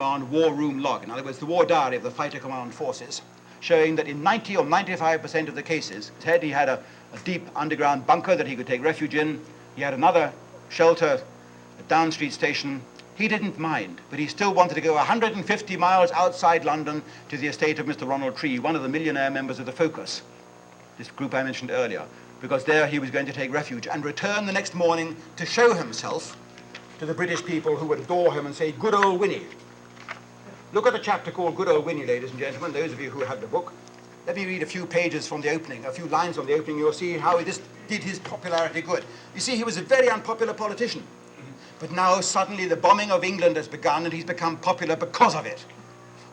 Command War Room Log, in other words, the war diary of the Fighter Command Forces, showing that in 90 or 95% of the cases, he had a deep underground bunker that he could take refuge in. He had another shelter, a Down Street station. He didn't mind, but he still wanted to go 150 miles outside London to the estate of Mr. Ronald Tree, one of the millionaire members of the Focus, this group I mentioned earlier, because there he was going to take refuge and return the next morning to show himself to the British people who would adore him and say, "Good old Winnie." Look at the chapter called Good Old Winnie, ladies and gentlemen, those of you who have the book. Let me read a few pages from the opening, a few lines from the opening. You'll see how this did his popularity good. You see, he was a very unpopular politician. But now suddenly the bombing of England has begun and he's become popular because of it.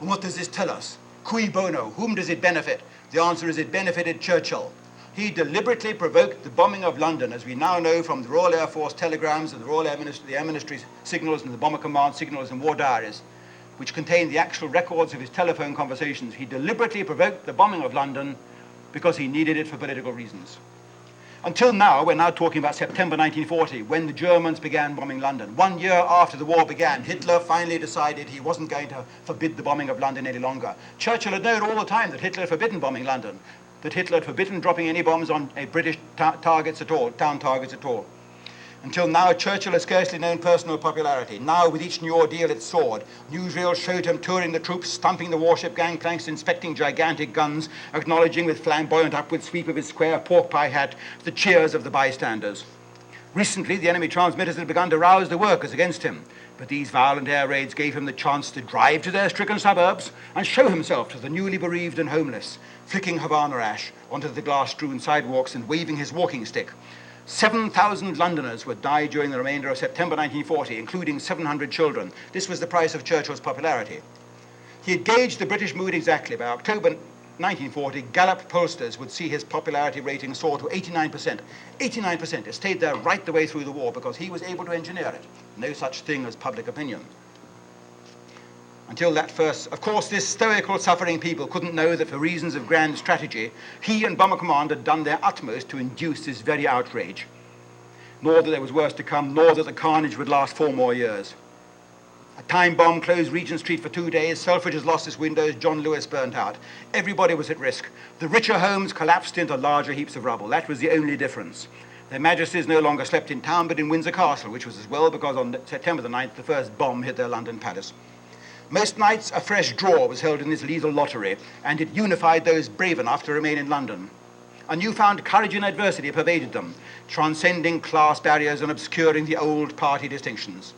And what does this tell us? Cui bono? Whom does it benefit? The answer is it benefited Churchill. He deliberately provoked the bombing of London, as we now know from the Royal Air Force telegrams and the Air Ministry signals and the Bomber Command signals and war diaries, which contain the actual records of his telephone conversations. He deliberately provoked the bombing of London because he needed it for political reasons. Until now, we're now talking about September 1940, when the Germans began bombing London. 1 year after the war began, Hitler finally decided he wasn't going to forbid the bombing of London any longer. Churchill had known all the time that Hitler had forbidden bombing London, that Hitler had forbidden dropping any bombs on British town targets at all. Until now, Churchill had scarcely known personal popularity. Now, with each new ordeal, it soared. Newsreels showed him touring the troops, stumping the warship gangplanks, inspecting gigantic guns, acknowledging with flamboyant upward sweep of his square pork pie hat the cheers of the bystanders. Recently, the enemy transmitters had begun to rouse the workers against him, but these violent air raids gave him the chance to drive to their stricken suburbs and show himself to the newly bereaved and homeless, flicking Havana ash onto the glass-strewn sidewalks and waving his walking stick. 7,000 Londoners would die during the remainder of September 1940, including 700 children. This was the price of Churchill's popularity. He had gauged the British mood exactly. By October 1940, Gallup pollsters would see his popularity rating soar to 89%. 89%. It stayed there right the way through the war because he was able to engineer it. No such thing as public opinion. Until that first, of course, this stoical, suffering people couldn't know that for reasons of grand strategy, he and Bomber Command had done their utmost to induce this very outrage. Nor that there was worse to come, nor that the carnage would last 4 more years. A time bomb closed Regent Street for 2 days, Selfridges lost its windows, John Lewis burnt out. Everybody was at risk. The richer homes collapsed into larger heaps of rubble. That was the only difference. Their Majesties no longer slept in town, but in Windsor Castle, which was as well because on September the 9th, the first bomb hit their London palace. Most nights, a fresh draw was held in this lethal lottery, and it unified those brave enough to remain in London. A newfound courage in adversity pervaded them, transcending class barriers and obscuring the old party distinctions.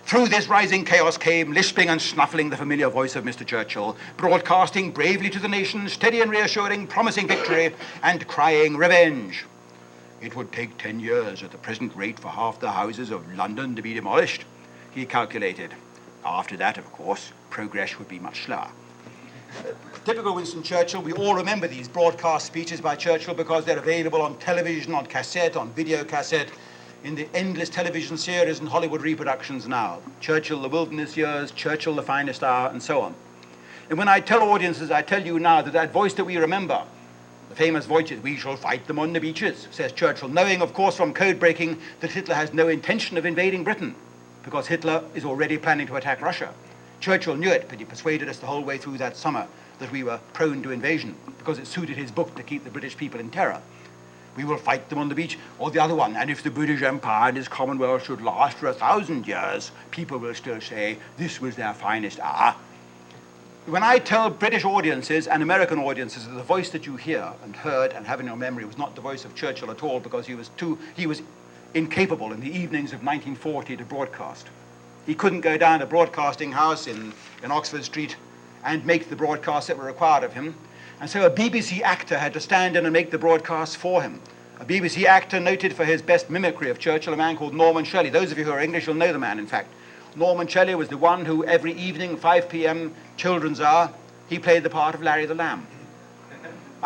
Through this rising chaos came, lisping and snuffling, the familiar voice of Mr. Churchill, broadcasting bravely to the nation, steady and reassuring, promising victory, and crying revenge. It would take 10 years at the present rate for half the houses of London to be demolished, he calculated. After that, of course, progress would be much slower. Typical Winston Churchill, we all remember these broadcast speeches by Churchill because they're available on television, on cassette, on video cassette, in the endless television series and Hollywood reproductions now. Churchill, the Wilderness Years, Churchill, the Finest Hour, and so on. And when I tell audiences, I tell you now that voice that we remember, the famous voice is, "We shall fight them on the beaches," says Churchill, knowing, of course, from code breaking that Hitler has no intention of invading Britain, because Hitler is already planning to attack Russia. Churchill knew it, but he persuaded us the whole way through that summer that we were prone to invasion, because it suited his book to keep the British people in terror. "We will fight them on the beach," or the other one, "and if the British Empire and his Commonwealth should last for 1,000 years, people will still say this was their finest hour." When I tell British audiences and American audiences that the voice that you hear and heard and have in your memory was not the voice of Churchill at all, because he was incapable in the evenings of 1940 to broadcast. He couldn't go down to a broadcasting house in Oxford Street and make the broadcasts that were required of him. And so a BBC actor had to stand in and make the broadcasts for him. A BBC actor noted for his best mimicry of Churchill, a man called Norman Shelley. Those of you who are English will know the man, in fact. Norman Shelley was the one who every evening, 5 p.m., children's hour, he played the part of Larry the Lamb.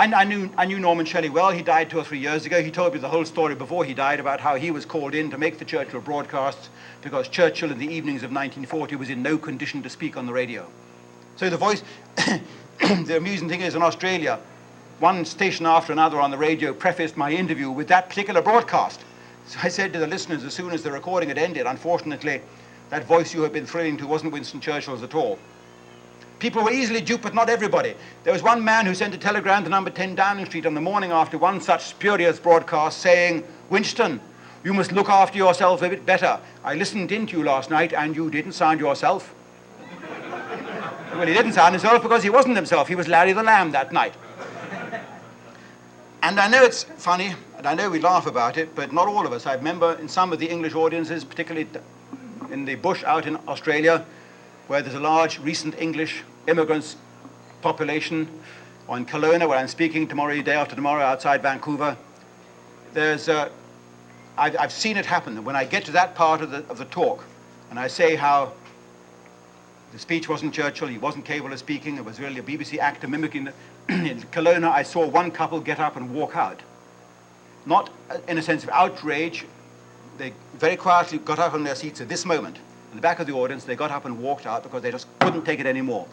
I knew Norman Shelley well. He died 2 or 3 years ago. He told me the whole story before he died about how he was called in to make the Churchill broadcasts because Churchill in the evenings of 1940 was in no condition to speak on the radio. So the voice, the amusing thing is in Australia, one station after another on the radio prefaced my interview with that particular broadcast. So I said to the listeners as soon as the recording had ended, unfortunately, That voice you have been thrilling to wasn't Winston Churchill's at all. People were easily duped, but not everybody. There was one man who sent a telegram to number 10 Downing Street on the morning after one such spurious broadcast saying, "Winston, you must look after yourself a bit better. I listened in to you last night and you didn't sound yourself." Well, he didn't sound himself because he wasn't himself. He was Larry the Lamb that night. And I know it's funny, and I know we laugh about it, but not all of us. I remember in some of the English audiences, particularly in the bush out in Australia, where there's a large recent English immigrants population, or in Kelowna, where I'm speaking tomorrow, day after tomorrow, outside Vancouver. I've seen it happen. When I get to that part of the talk, and I say how the speech wasn't Churchill, he wasn't capable of speaking, it was really a BBC actor mimicking. In Kelowna, I saw one couple get up and walk out. Not in a sense of outrage. They very quietly got up on their seats at this moment. In the back of the audience, they got up and walked out because they just couldn't take it anymore.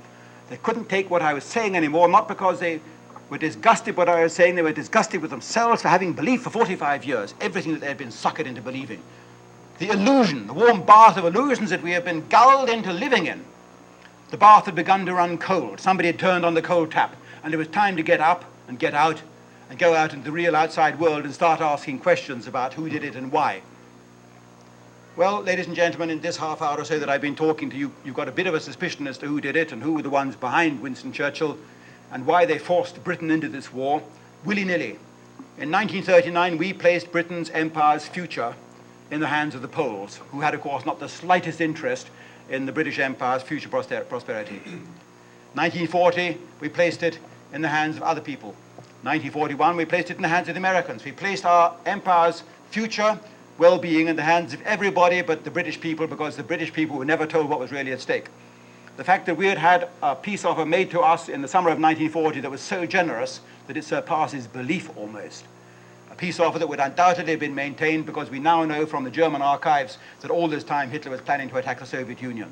They couldn't take what I was saying anymore, not because they were disgusted with what I was saying, they were disgusted with themselves for having believed for 45 years everything that they had been suckered into believing. The illusion, the warm bath of illusions that we have been gulled into living in. The bath had begun to run cold. Somebody had turned on the cold tap, and it was time to get up and get out and go out into the real outside world and start asking questions about who did it and why. Well, ladies and gentlemen, in this half hour or so that I've been talking to you, you've got a bit of a suspicion as to who did it and who were the ones behind Winston Churchill and why they forced Britain into this war, willy-nilly. In 1939, we placed Britain's empire's future in the hands of the Poles, who had, of course, not the slightest interest in the British Empire's future prosperity. 1940, we placed it in the hands of other people. 1941, we placed it in the hands of the Americans. We placed our empire's future well-being in the hands of everybody but the British people, because the British people were never told what was really at stake. The fact that we had had a peace offer made to us in the summer of 1940 that was so generous that it surpasses belief almost. A peace offer that would undoubtedly have been maintained because we now know from the German archives that all this time Hitler was planning to attack the Soviet Union.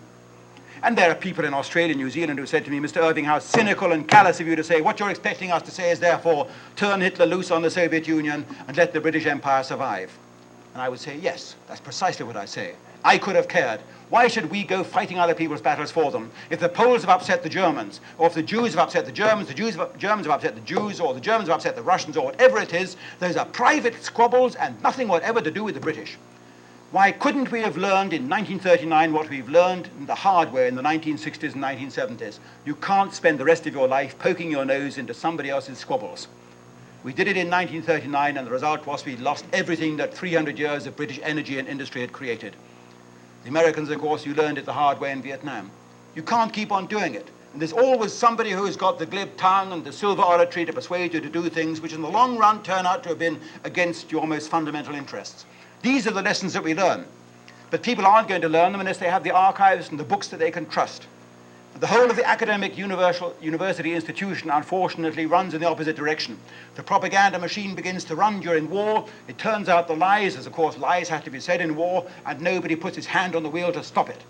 And there are people in Australia and New Zealand who said to me, "Mr. Irving, how cynical and callous of you to say what you're expecting us to say is therefore turn Hitler loose on the Soviet Union and let the British Empire survive." And I would say, yes, that's precisely what I say. I could have cared. Why should we go fighting other people's battles for them? If the Poles have upset the Germans, or if the Jews have upset the Germans, Germans have upset the Jews, or the Germans have upset the Russians, or whatever it is, those are private squabbles and nothing whatever to do with the British. Why couldn't we have learned in 1939 what we've learned in the hard way in the 1960s and 1970s? You can't spend the rest of your life poking your nose into somebody else's squabbles. We did it in 1939, and the result was we lost everything that 300 years of British energy and industry had created. The Americans, of course, you learned it the hard way in Vietnam. You can't keep on doing it. And there's always somebody who has got the glib tongue and the silver oratory to persuade you to do things which in the long run turn out to have been against your most fundamental interests. These are the lessons that we learn. But people aren't going to learn them unless they have the archives and the books that they can trust. The whole of the academic university institution, unfortunately, runs in the opposite direction. The propaganda machine begins to run during war. It turns out the lies, as of course lies have to be said in war, and nobody puts his hand on the wheel to stop it,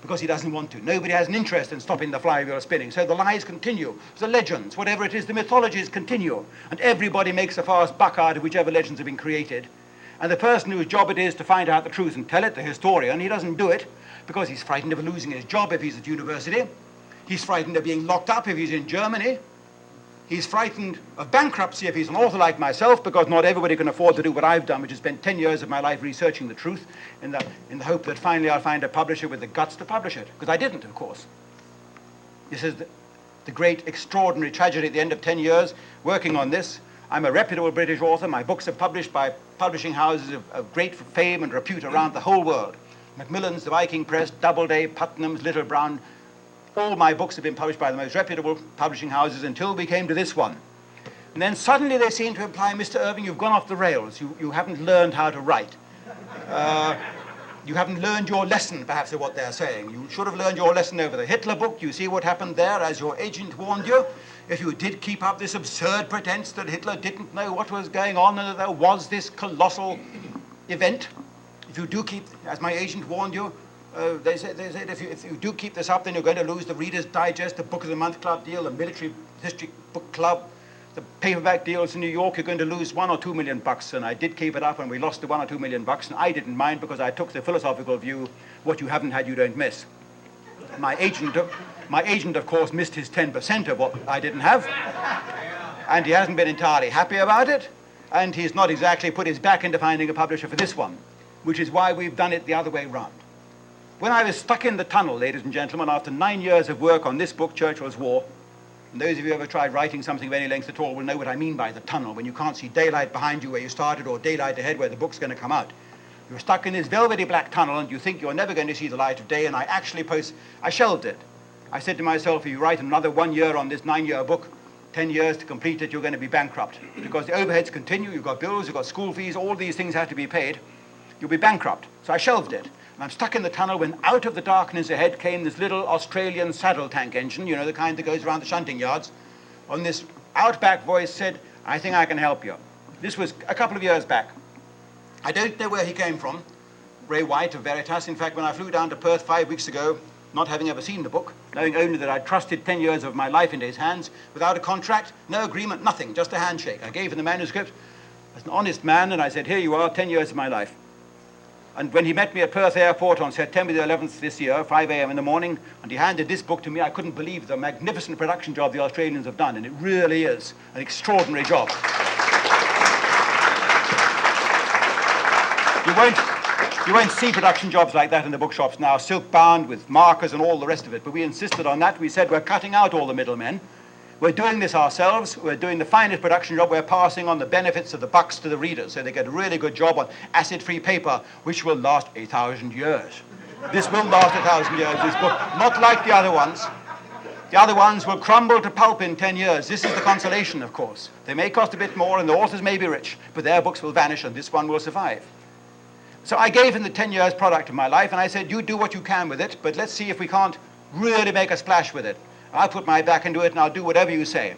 because he doesn't want to. Nobody has an interest in stopping the flywheel spinning. So the lies continue. The legends, whatever it is, the mythologies continue. And everybody makes a fast buck out of whichever legends have been created. And the person whose job it is to find out the truth and tell it, the historian, he doesn't do it because he's frightened of losing his job if he's at university. He's frightened of being locked up if he's in Germany. He's frightened of bankruptcy if he's an author like myself, because not everybody can afford to do what I've done, which is spend 10 years of my life researching the truth in the hope that finally I'll find a publisher with the guts to publish it, because I didn't, of course. This is the great, extraordinary tragedy at the end of 10 years working on this. I'm a reputable British author. My books are published by publishing houses of great fame and repute around the whole world. Macmillan's, the Viking Press, Doubleday, Putnam's, Little Brown. All my books have been published by the most reputable publishing houses until we came to this one. And then suddenly they seem to imply, Mr. Irving, you've gone off the rails. You haven't learned how to write. You haven't learned your lesson, perhaps, of what they're saying. You should have learned your lesson over the Hitler book. You see what happened there, as your agent warned you. If you did keep up this absurd pretense that Hitler didn't know what was going on and that there was this colossal event, if you do keep, as my agent warned you, they said if you do keep this up, then you're going to lose the Reader's Digest, the Book of the Month Club deal, the Military History Book Club, the paperback deals in New York, you're going to lose $1 or $2 million. And I did keep it up, and we lost the $1 or $2 million. And I didn't mind because I took the philosophical view, what you haven't had, you don't miss. My agent, of course, missed his 10% of what I didn't have. And he hasn't been entirely happy about it. And he's not exactly put his back into finding a publisher for this one, which is why we've done it the other way round. When I was stuck in the tunnel, ladies and gentlemen, after 9 years of work on this book, Churchill's War, and those of you who ever tried writing something of any length at all will know what I mean by the tunnel, when you can't see daylight behind you where you started or daylight ahead where the book's going to come out. You're stuck in this velvety black tunnel and you think you're never going to see the light of day, and I shelved it. I said to myself, if you write another 1 year on this 9-year book, 10 years to complete it, you're going to be bankrupt. Because the overheads continue, you've got bills, you've got school fees, all these things have to be paid. You'll be bankrupt. So I shelved it. And I'm stuck in the tunnel when out of the darkness ahead came this little Australian saddle tank engine, you know, the kind that goes around the shunting yards. And this outback voice said, I think I can help you. This was a couple of years back. I don't know where he came from, Ray White of Veritas. In fact, when I flew down to Perth 5 weeks ago, not having ever seen the book, knowing only that I'd trusted 10 years of my life into his hands, without a contract, no agreement, nothing, just a handshake. I gave him the manuscript as an honest man, and I said, here you are, 10 years of my life. And when he met me at Perth Airport on September the 11th this year, 5 a.m. in the morning, and he handed this book to me, I couldn't believe the magnificent production job the Australians have done, and it really is an extraordinary job. You won't see production jobs like that in the bookshops now, silk-bound with markers and all the rest of it, but we insisted on that. We said we're cutting out all the middlemen. We're doing this ourselves. We're doing the finest production job. We're passing on the benefits of the bucks to the readers, so they get a really good job on acid-free paper, which will last 1,000 years. This will last 1,000 years, this book, not like the other ones. The other ones will crumble to pulp in 10 years. This is the consolation, of course. They may cost a bit more, and the authors may be rich, but their books will vanish, and this one will survive. So I gave him the 10 years product of my life, and I said, you do what you can with it, but let's see if we can't really make a splash with it. I'll put my back into it, and I'll do whatever you say.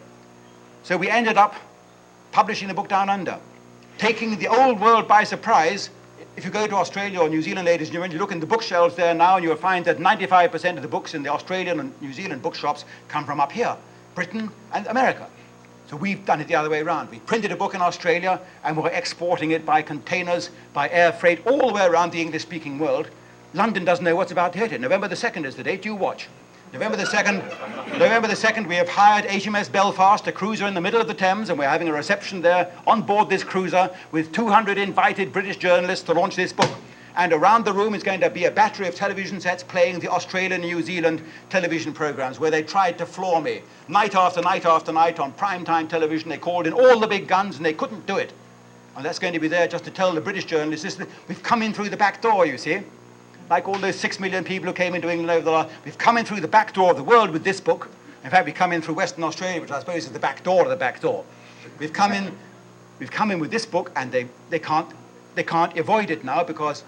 So we ended up publishing the book down under, taking the old world by surprise. If you go to Australia or New Zealand, ladies and gentlemen, you look in the bookshelves there now, and you'll find that 95% of the books in the Australian and New Zealand bookshops come from up here, Britain and America. So we've done it the other way around. We printed a book in Australia, and we're exporting it by containers, by air freight, all the way around the English-speaking world. London doesn't know what's about to hit it. November the 2nd is the date. You watch. November the 2nd, we have hired HMS Belfast, a cruiser in the middle of the Thames, and we're having a reception there on board this cruiser with 200 invited British journalists to launch this book. And around the room is going to be a battery of television sets playing the Australian and New Zealand television programs, where they tried to floor me. Night after night after night on primetime television, they called in all the big guns, and they couldn't do it. And that's going to be there just to tell the British journalists, listen, we've come in through the back door, you see. Like all those 6 million people who came into England over the last, we've come in through the back door of the world with this book. In fact, we come in through Western Australia, which I suppose is the back door of the back door. We've come in with this book, and they can't avoid it now, because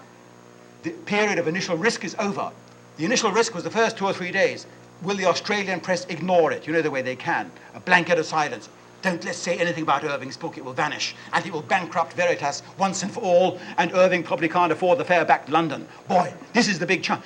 the period of initial risk is over. The initial risk was the first 2 or 3 days. Will the Australian press ignore it? You know the way they can. A blanket of silence. Let's say anything about Irving's book. It will vanish, and it will bankrupt Veritas once and for all, and Irving probably can't afford the fare back to London. Boy, this is the big chance.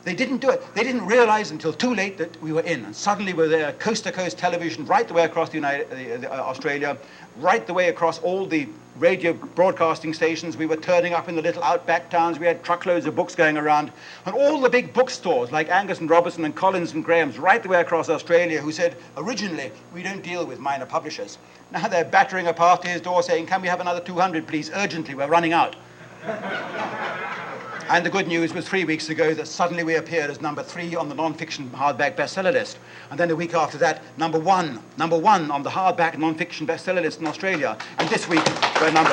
They didn't do it. They didn't realize until too late that we were in, and suddenly we're there, coast-to-coast television, right the way across Australia, right the way across all the radio broadcasting stations. We were turning up in the little outback towns. We had truckloads of books going around, and all the big bookstores like Angus and Robertson and Collins and Graham's right the way across Australia, who said, originally, we don't deal with minor publishers. Now they're battering a party at his door saying, can we have another 200, please, urgently, we're running out. And the good news was 3 weeks ago that suddenly we appeared as number 3 on the non-fiction hardback bestseller list. And then a week after that, number one on the hardback non-fiction bestseller list in Australia. And this week, we're number.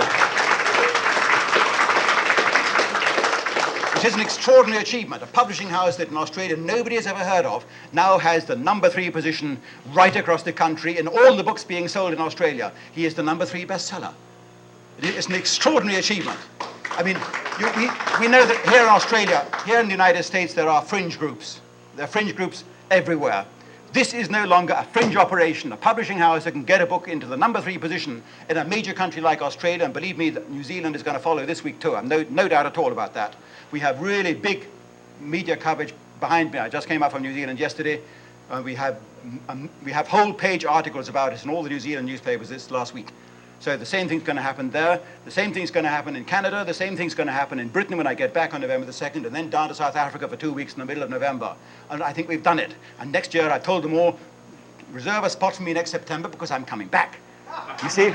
It is an extraordinary achievement. A publishing house that in Australia nobody has ever heard of now has the number 3 position right across the country in all the books being sold in Australia. He is the number 3 bestseller. It's an extraordinary achievement. I mean, we know that here in Australia, here in the United States, there are fringe groups. There are fringe groups everywhere. This is no longer a fringe operation, a publishing house that can get a book into the number 3 position in a major country like Australia, and believe me, that New Zealand is going to follow this week too. I've no doubt at all about that. We have really big media coverage behind me. I just came up from New Zealand yesterday. We have whole page articles about it in all the New Zealand newspapers this last week. So the same thing's going to happen there. The same thing's going to happen in Canada. The same thing's going to happen in Britain when I get back on November the 2nd, and then down to South Africa for 2 weeks in the middle of November. And I think we've done it. And next year I told them all, reserve a spot for me next September because I'm coming back. You see?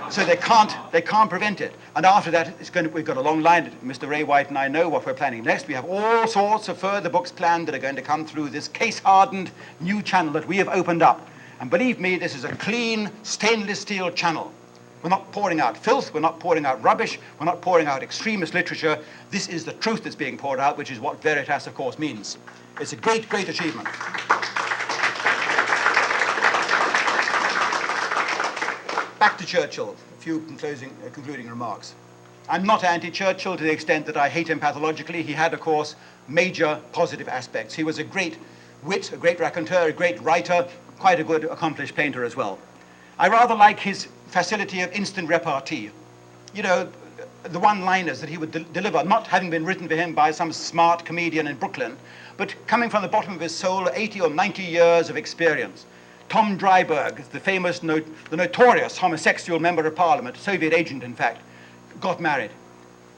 So they can't prevent it. And after that, we've got a long line. Mr. Ray White and I know what we're planning next. We have all sorts of further books planned that are going to come through this case-hardened new channel that we have opened up. And believe me, this is a clean stainless steel channel. We're not pouring out filth, we're not pouring out rubbish, we're not pouring out extremist literature. This is the truth that's being poured out, which is what Veritas, of course, means. It's a great, great achievement. Back to Churchill, a few concluding remarks. I'm not anti-Churchill to the extent that I hate him pathologically. He had, of course, major positive aspects. He was a great wit, a great raconteur, a great writer, quite a good, accomplished painter as well. I rather like his facility of instant repartee. You know, the one-liners that he would deliver, not having been written for him by some smart comedian in Brooklyn, but coming from the bottom of his soul, 80 or 90 years of experience. Tom Dryburgh, the famous, the notorious homosexual member of parliament, Soviet agent in fact, got married.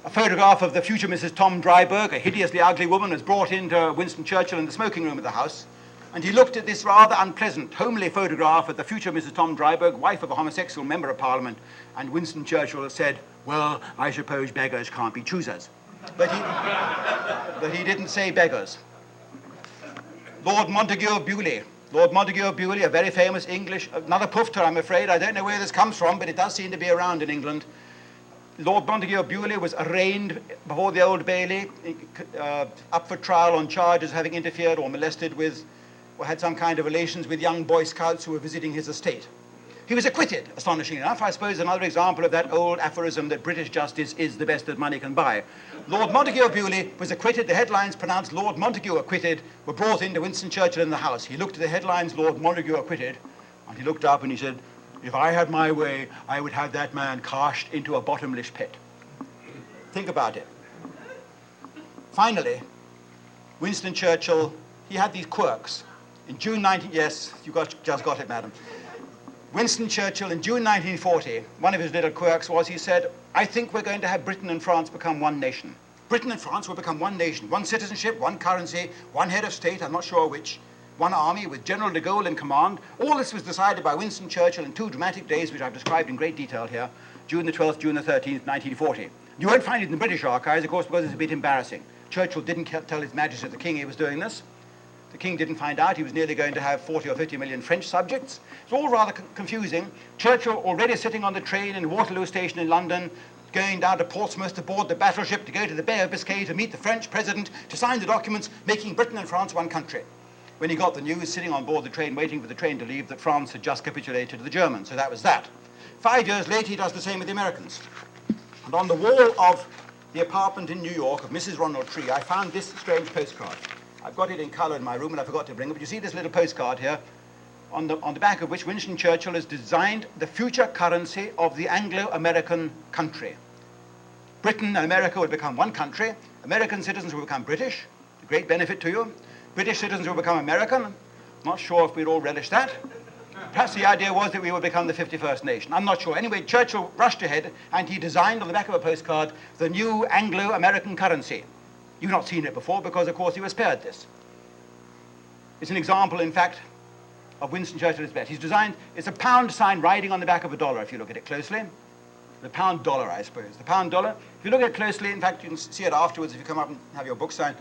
A photograph of the future Mrs. Tom Dryburgh, a hideously ugly woman, was brought into Winston Churchill in the smoking room of the house, and he looked at this rather unpleasant, homely photograph of the future Mrs. Tom Dryburgh, wife of a homosexual member of parliament, and Winston Churchill said, well, I suppose beggars can't be choosers. But he didn't say beggars. Lord Montague of Bewley. Lord Montague of Bewley, a very famous English, another poofter, I'm afraid. I don't know where this comes from, but it does seem to be around in England. Lord Montague of Bewley was arraigned before the Old Bailey, up for trial on charges of having interfered or molested with, or had some kind of relations with young Boy Scouts who were visiting his estate. He was acquitted, astonishingly enough. I suppose another example of that old aphorism that British justice is the best that money can buy. Lord Montague of Bewley was acquitted. The headlines pronounced Lord Montague acquitted were brought into Winston Churchill in the house. He looked at the headlines, Lord Montague acquitted, and he looked up and he said, if I had my way, I would have that man cast into a bottomless pit. Think about it. Finally, Winston Churchill, he had these quirks. In June 19... Yes, you just got it, madam. Winston Churchill, in June 1940, one of his little quirks was he said, I think we're going to have Britain and France become one nation. Britain and France will become one nation, one citizenship, one currency, one head of state, I'm not sure which, one army with General de Gaulle in command. All this was decided by Winston Churchill in 2 dramatic days, which I've described in great detail here, June the 12th, June the 13th, 1940. You won't find it in the British archives, of course, because it's a bit embarrassing. Churchill didn't tell His Majesty the King he was doing this. The King didn't find out he was nearly going to have 40 or 50 million French subjects. It's all rather confusing. Churchill already sitting on the train in Waterloo Station in London, going down to Portsmouth to board the battleship, to go to the Bay of Biscay to meet the French president, to sign the documents making Britain and France one country. When he got the news, sitting on board the train, waiting for the train to leave, that France had just capitulated to the Germans. So that was that. 5 years later, he does the same with the Americans. And on the wall of the apartment in New York of Mrs. Ronald Tree, I found this strange postcard. I've got it in colour in my room, and I forgot to bring it, but you see this little postcard here, on the back of which Winston Churchill has designed the future currency of the Anglo-American country. Britain and America will become one country. American citizens will become British, a great benefit to you. British citizens will become American. Not sure if we'd all relish that. Perhaps the idea was that we would become the 51st nation. I'm not sure. Anyway, Churchill rushed ahead, and he designed on the back of a postcard the new Anglo-American currency. You've not seen it before because, of course, he was spared this. It's an example, in fact, of Winston Churchill's bet. He's designed, it's a pound sign riding on the back of a dollar, if you look at it closely. The pound dollar, I suppose. The pound dollar. If you look at it closely, in fact, you can see it afterwards if you come up and have your book signed.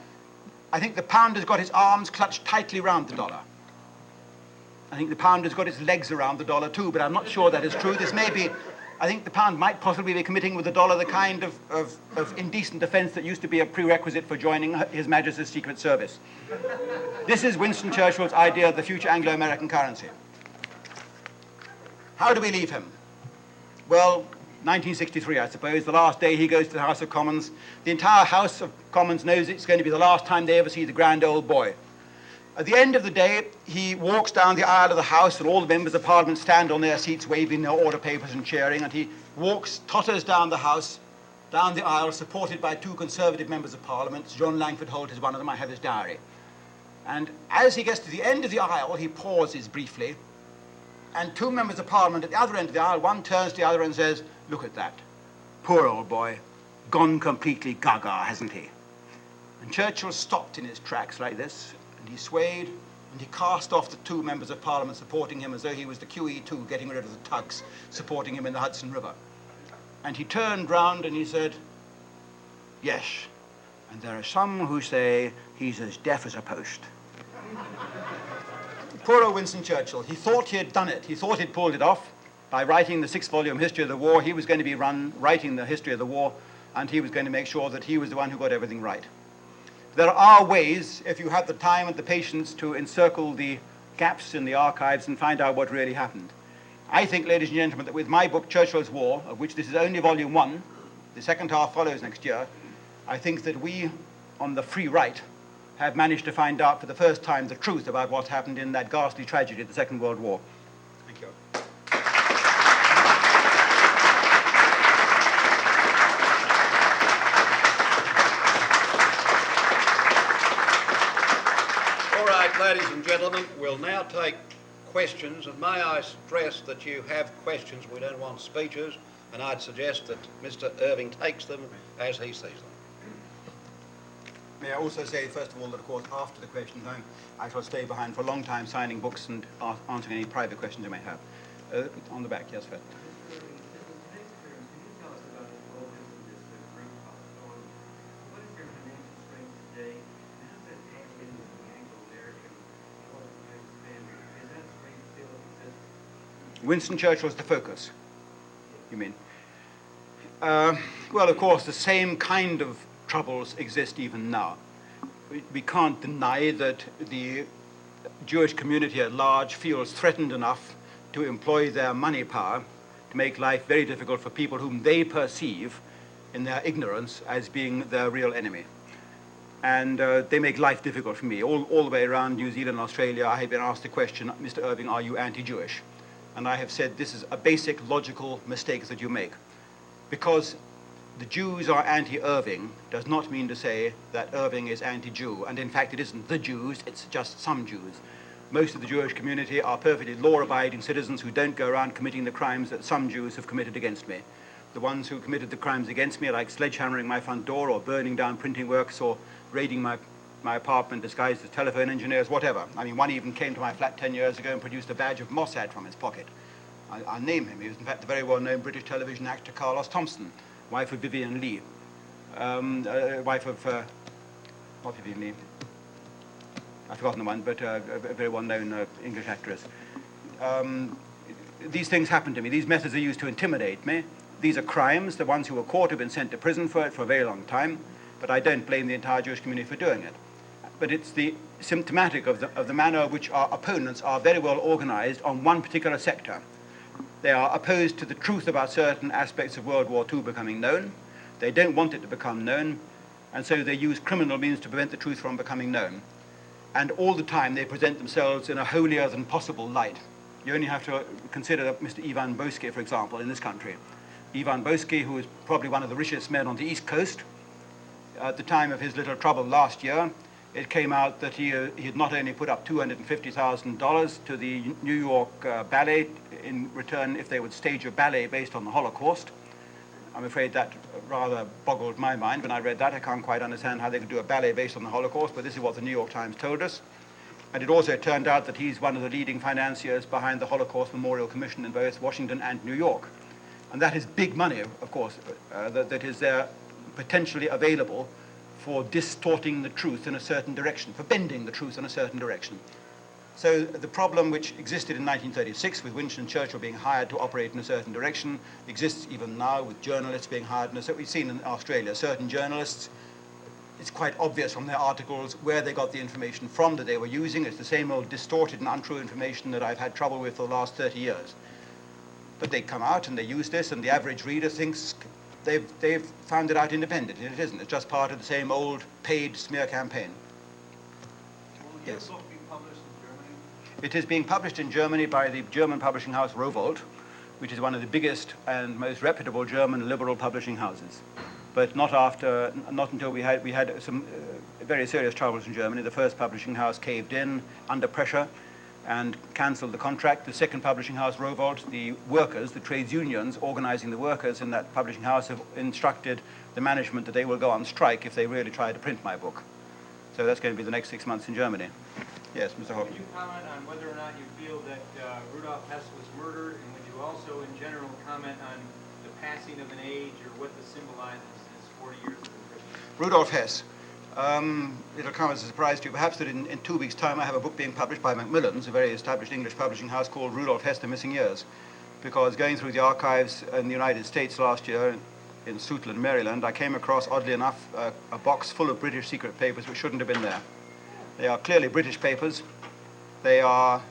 I think the pound has got its arms clutched tightly round the dollar. I think the pound has got its legs around the dollar too, but I'm not sure that is true. This may be, I think the pound might possibly be committing with the dollar the kind of indecent offence that used to be a prerequisite for joining His Majesty's Secret Service. This is Winston Churchill's idea of the future Anglo-American currency. How do we leave him? Well, 1963, I suppose, the last day he goes to the House of Commons. The entire House of Commons knows it's going to be the last time they ever see the grand old boy. At the end of the day, he walks down the aisle of the House, and all the members of Parliament stand on their seats waving their order papers and cheering, and he totters down the House, down the aisle, supported by 2 Conservative members of Parliament. John Langford Holt is one of them. I have his diary. And as he gets to the end of the aisle, he pauses briefly, and two members of Parliament at the other end of the aisle, one turns to the other and says, "Look at that. Poor old boy. Gone completely gaga, hasn't he?" And Churchill stopped in his tracks like this, and he swayed, and he cast off the two members of Parliament supporting him as though he was the QE2 getting rid of the tugs supporting him in the Hudson River. And he turned round and he said, "Yes, and there are some who say he's as deaf as a post." Poor old Winston Churchill, he thought he had done it. He thought he'd pulled it off by writing the 6-volume history of the war. He was going to be writing the history of the war, and he was going to make sure that he was the one who got everything right. There are ways, if you have the time and the patience, to encircle the gaps in the archives and find out what really happened. I think, ladies and gentlemen, that with my book, Churchill's War, of which this is only volume 1, the second half follows next year, I think that we, on the free right, have managed to find out for the first time the truth about what happened in that ghastly tragedy of the Second World War. Thank you. All right, ladies and gentlemen, we'll now take questions, and may I stress that you have questions. We don't want speeches, and I'd suggest that Mr. Irving takes them as he sees them. May I also say, first of all, that, of course, after the questions, I shall stay behind for a long time signing books and answering any private questions you may have. On the back, yes, Fred. Winston Churchill's the focus, you mean? Well, of course, the same kind of troubles exist even now. We can't deny that the Jewish community at large feels threatened enough to employ their money power to make life very difficult for people whom they perceive in their ignorance as being their real enemy. And they make life difficult for me. All the way around New Zealand and Australia, I have been asked the question, "Mr. Irving, are you anti-Jewish?" And I have said, this is a basic logical mistake that you make. Because the Jews are anti-Irving does not mean to say that Irving is anti-Jew. And in fact, it isn't the Jews, it's just some Jews. Most of the Jewish community are perfectly law-abiding citizens who don't go around committing the crimes that some Jews have committed against me. The ones who committed the crimes against me, like sledgehammering my front door or burning down printing works or raiding my apartment disguised as telephone engineers, whatever. I mean, one even came to my flat 10 years ago and produced a badge of Mossad from his pocket. I'll name him. He was, in fact, the very well-known British television actor Carlos Thompson, wife of Vivian Lee, wife of, not Vivian Lee, I've forgotten the one, but a very well-known English actress. These things happen to me. These methods are used to intimidate me. These are crimes. The ones who were caught have been sent to prison for it for a very long time, but I don't blame the entire Jewish community for doing it. But it's the symptomatic of the manner in which our opponents are very well organized on one particular sector. They are opposed to the truth about certain aspects of World War II becoming known. They don't want it to become known, and so they use criminal means to prevent the truth from becoming known. And all the time they present themselves in a holier than possible light. You only have to consider Mr. Ivan Boesky, for example, in this country. Ivan Boesky, who is probably one of the richest men on the East Coast, at the time of his little trouble last year, it came out that he had not only put up $250,000 to the New York Ballet in return if they would stage a ballet based on the Holocaust. I'm afraid that rather boggled my mind when I read that. I can't quite understand how they could do a ballet based on the Holocaust, but this is what the New York Times told us. And it also turned out that he's one of the leading financiers behind the Holocaust Memorial Commission in both Washington and New York. And that is big money, of course, that is there potentially available for distorting the truth in a certain direction, for bending the truth in a certain direction. So the problem which existed in 1936 with Winston Churchill being hired to operate in a certain direction exists even now with journalists being hired. And so we've seen in Australia, certain journalists, it's quite obvious from their articles where they got the information from that they were using. It's the same old distorted and untrue information that I've had trouble with for the last 30 years. But they come out and they use this, and the average reader thinks they've found it out independently. It isn't. It's just part of the same old paid smear campaign. Will your book be published in Germany? It is being published in Germany by the German publishing house Rowohlt, which is one of the biggest and most reputable German liberal publishing houses. But not until we had some very serious troubles in Germany. The first publishing house caved in under pressure and cancelled the contract. The second publishing house, Rowohlt, the workers, the trades unions organizing the workers in that publishing house have instructed the management that they will go on strike if they really try to print my book. So that's going to be the next 6 months in Germany. Yes, Mr. Holt. Would you comment on whether or not you feel that Rudolf Hess was murdered, and would you also in general comment on the passing of an age or what this symbolizes as 40 years of imprisonment? Rudolf Hess. It'll come as a surprise to you perhaps that in 2 weeks' time I have a book being published by Macmillan's, a very established English publishing house, called Rudolf Hess, The Missing Years. Because going through the archives in the United States last year, in Suitland, Maryland, I came across, oddly enough, a box full of British secret papers which shouldn't have been there. They are clearly British papers. They are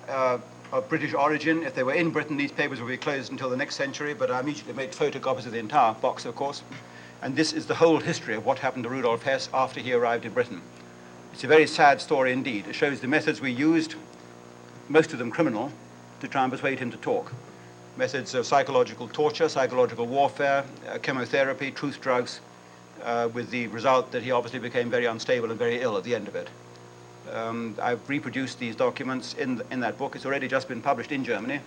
of British origin. If they were in Britain, these papers would be closed until the next century, but I immediately made photocopies of the entire box, of course. And this is the whole history of what happened to Rudolf Hess after he arrived in Britain. It's a very sad story indeed. It shows the methods we used, most of them criminal, to try and persuade him to talk. Methods of psychological torture, psychological warfare, chemotherapy, truth drugs, with the result that he obviously became very unstable and very ill at the end of it. I've reproduced these documents in that book. It's already just been published in Germany,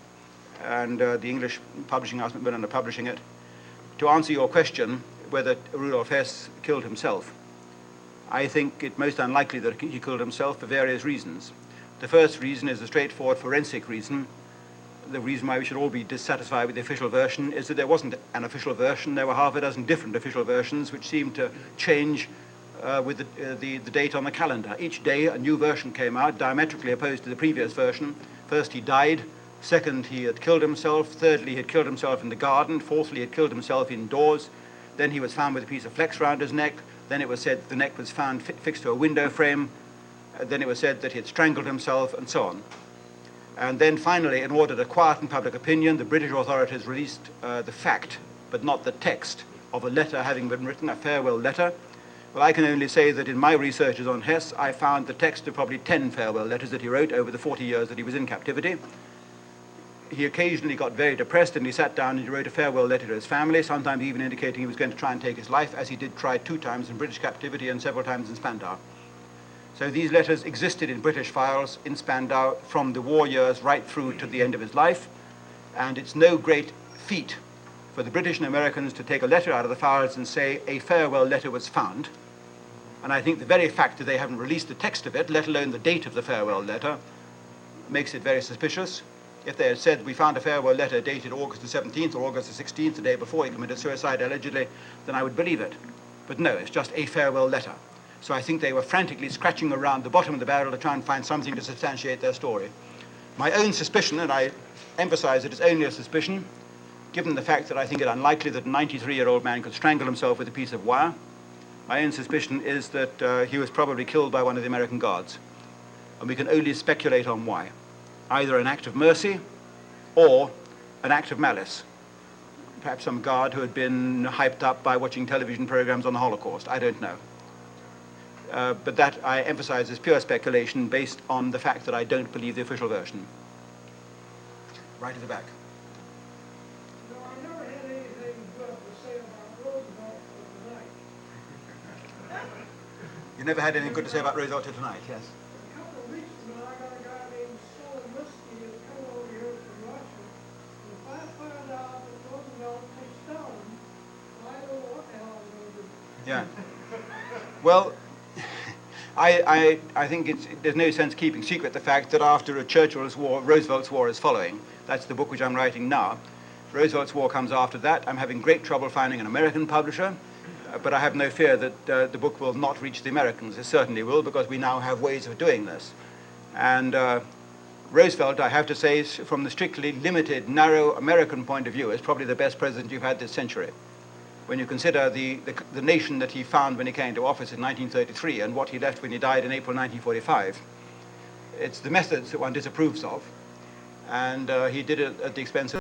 and the English publishing house Macmillan are publishing it. To answer your question, whether Rudolf Hess killed himself, I think it most unlikely that he killed himself for various reasons. The first reason is a straightforward forensic reason. The reason why we should all be dissatisfied with the official version is that there wasn't an official version. There were half a dozen different official versions which seemed to change with the date on the calendar. Each day a new version came out, diametrically opposed to the previous version. First he died, second he had killed himself, thirdly he had killed himself in the garden, fourthly he had killed himself indoors, then he was found with a piece of flex round his neck, then it was said the neck was found fixed to a window frame, then it was said that he had strangled himself, and so on. And then finally, in order to quieten public opinion, the British authorities released the fact, but not the text, of a letter having been written, a farewell letter. Well, I can only say that in my researches on Hess, I found the text of probably 10 farewell letters that he wrote over the 40 years that he was in captivity. He occasionally got very depressed and he sat down and he wrote a farewell letter to his family, sometimes even indicating he was going to try and take his life, as he did try 2 times in British captivity and several times in Spandau. So these letters existed in British files in Spandau from the war years right through to the end of his life, and it's no great feat for the British and Americans to take a letter out of the files and say a farewell letter was found. And I think the very fact that they haven't released the text of it, let alone the date of the farewell letter, makes it very suspicious. If they had said we found a farewell letter dated August the 17th or August the 16th, the day before he committed suicide allegedly, then I would believe it. But no, it's just a farewell letter. So I think they were frantically scratching around the bottom of the barrel to try and find something to substantiate their story. My own suspicion, and I emphasize that it's only a suspicion, given the fact that I think it unlikely that a 93-year-old man could strangle himself with a piece of wire, my own suspicion is that he was probably killed by one of the American guards. And we can only speculate on why. Either an act of mercy or an act of malice. Perhaps some guard who had been hyped up by watching television programs on the Holocaust. I don't know. But that, I emphasize, is pure speculation based on the fact that I don't believe the official version. Right at the back. No, I never had anything good to say about Roosevelt tonight. You never had anything good to say about Roosevelt till tonight, yes? A couple of weeks ago, I got a guy named Stolen Whiskey who's come over here from Russia. And if I find out that Roosevelt takes Stalin, I don't know what the hell I'm going to do. Yeah. Well, I think there's no sense keeping secret the fact that after Churchill's war, Roosevelt's war is following. That's the book which I'm writing now. Roosevelt's war comes after that. I'm having great trouble finding an American publisher, but I have no fear that the book will not reach the Americans. It certainly will, because we now have ways of doing this. And Roosevelt, I have to say, from the strictly limited, narrow American point of view, is probably the best president you've had this century. When you consider the nation that he found when he came to office in 1933 and what he left when he died in April 1945, it's the methods that one disapproves of. And he did it at the expense of